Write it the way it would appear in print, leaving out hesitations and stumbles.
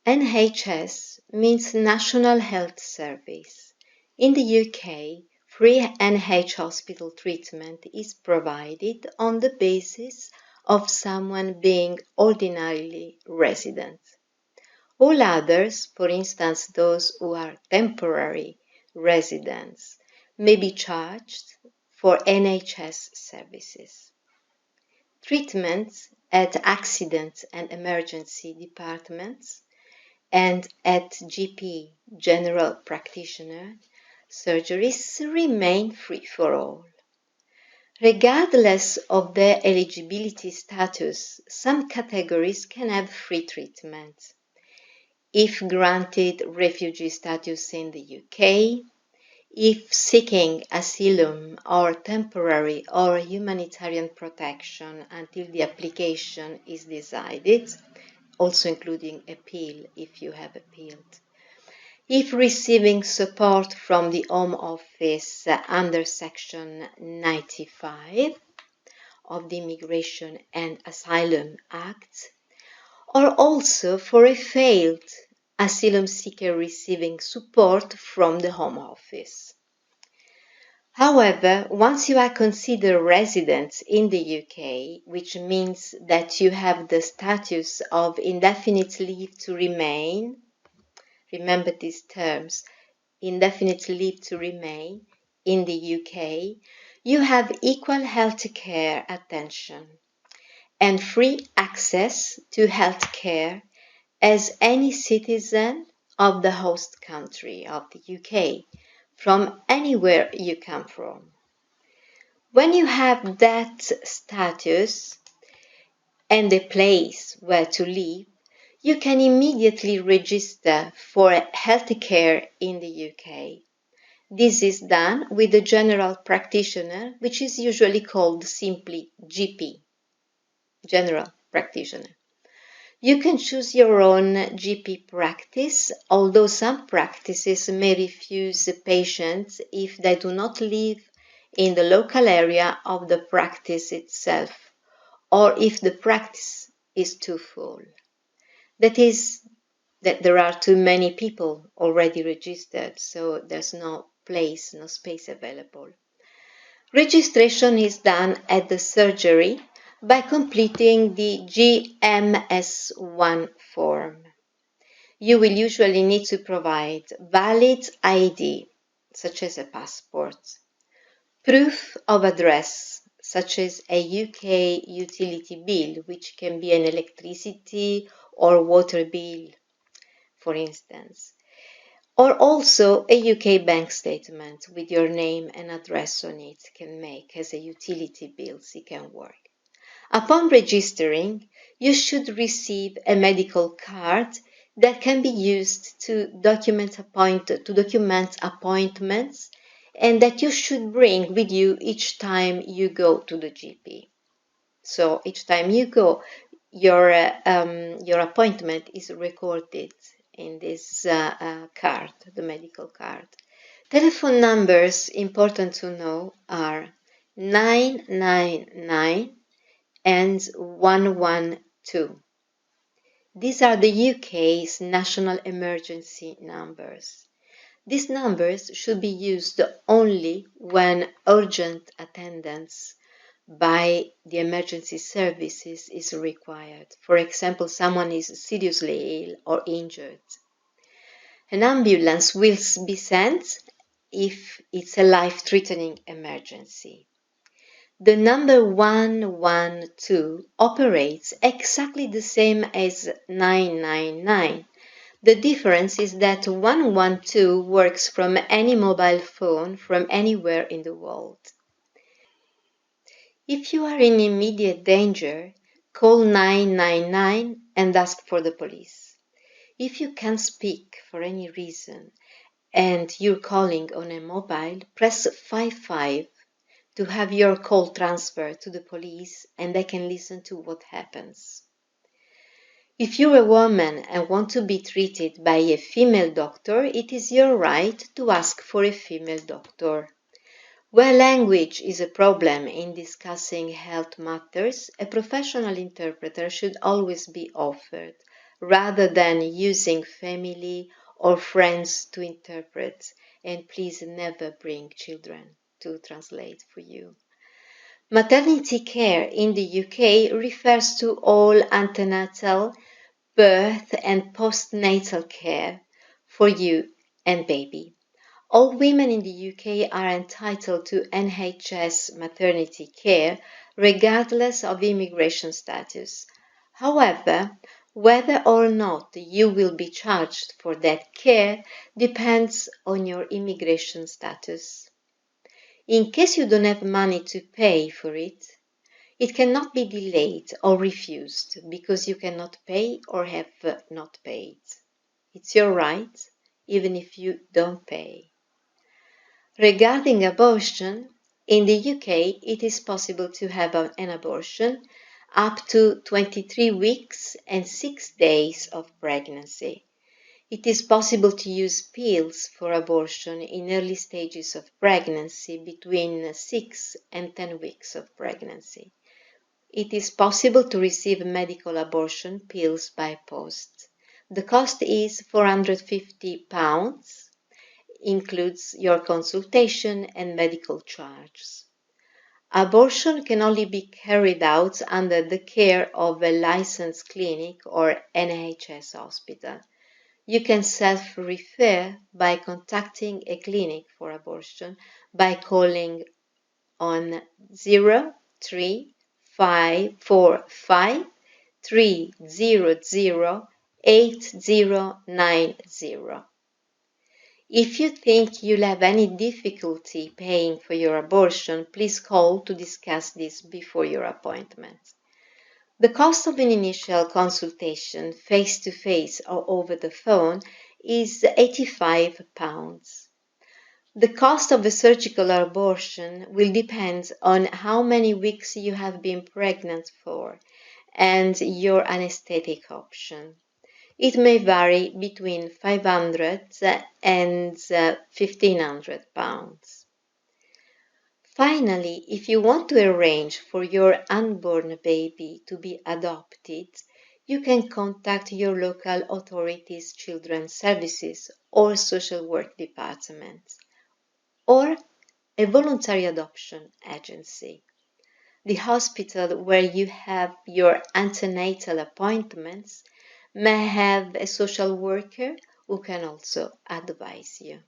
NHS means National Health Service. In the UK, free NHS hospital treatment is provided on the basis of someone being ordinarily resident. All others, for instance those who are temporary residents, may be charged for NHS services. Treatments at accident and emergency departments and at GP, general practitioner, surgeries remain free for all. Regardless of their eligibility status, some categories can have free treatment. If granted refugee status in the UK, if seeking asylum or temporary or humanitarian protection until the application is decided, also including appeal if you have appealed. If receiving support from the Home Office under Section 95 of the Immigration and Asylum Act, or also for a failed asylum seeker receiving support from the Home Office. However, once you are considered residents in the UK, which means that you have the status of indefinite leave to remain, remember these terms, indefinite leave to remain in the UK, you have equal healthcare attention and free access to healthcare as any citizen of the host country of the UK, from anywhere you come from. When you have that status and a place where to live, you can immediately register for healthcare in the UK. This is done with a general practitioner, which is usually called simply GP, general practitioner. You can choose your own GP practice, although some practices may refuse patients if they do not live in the local area of the practice itself, or if the practice is too full. That is, that there are too many people already registered, so there's no space available. Registration is done at the surgery by completing the GMS1 form. You will usually need to provide valid ID, such as a passport, proof of address, such as a UK utility bill, which can be an electricity or water bill, for instance, or also a UK bank statement with your name and address on it can make as a utility bill, it can work. Upon registering, you should receive a medical card that can be used to document appointments and that you should bring with you each time you go to the GP. So each time you go, your appointment is recorded in this card, the medical card. Telephone numbers important to know are 999 and 112. These are the UK's national emergency numbers. These numbers should be used only when urgent attendance by the emergency services is required. For example, someone is seriously ill or injured. An ambulance will be sent if it's a life-threatening emergency. The number 112 operates exactly the same as 999. The difference is that 112 works from any mobile phone from anywhere in the world. If you are in immediate danger, call 999 and ask for the police. If you can't speak for any reason and you're calling on a mobile, press 55 to have your call transferred to the police and they can listen to what happens. If you're a woman and want to be treated by a female doctor, it is your right to ask for a female doctor. Where language is a problem in discussing health matters, a professional interpreter should always be offered, rather than using family or friends to interpret. And please never bring children to translate for you. Maternity care in the UK refers to all antenatal, birth and postnatal care for you and baby. All women in the UK are entitled to NHS maternity care regardless of immigration status. However, whether or not you will be charged for that care depends on your immigration status. In case you don't have money to pay for it, it cannot be delayed or refused because you cannot pay or have not paid. It's your right, even if you don't pay. Regarding abortion, in the UK, it is possible to have an abortion up to 23 weeks and 6 days of pregnancy. It is possible to use pills for abortion in early stages of pregnancy between 6 and 10 weeks of pregnancy. It is possible to receive medical abortion pills by post. The cost is £450, includes your consultation and medical charges. Abortion can only be carried out under the care of a licensed clinic or NHS hospital. You can self-refer by contacting a clinic for abortion by calling on 03545 300 8090. If you think you'll have any difficulty paying for your abortion, please call to discuss this before your appointment. The cost of an initial consultation, face-to-face or over the phone, is £85. The cost of a surgical abortion will depend on how many weeks you have been pregnant for and your anesthetic option. It may vary between £500 and £1,500. Finally, if you want to arrange for your unborn baby to be adopted, you can contact your local authorities' children's services or social work department, or a voluntary adoption agency. The hospital where you have your antenatal appointments may have a social worker who can also advise you.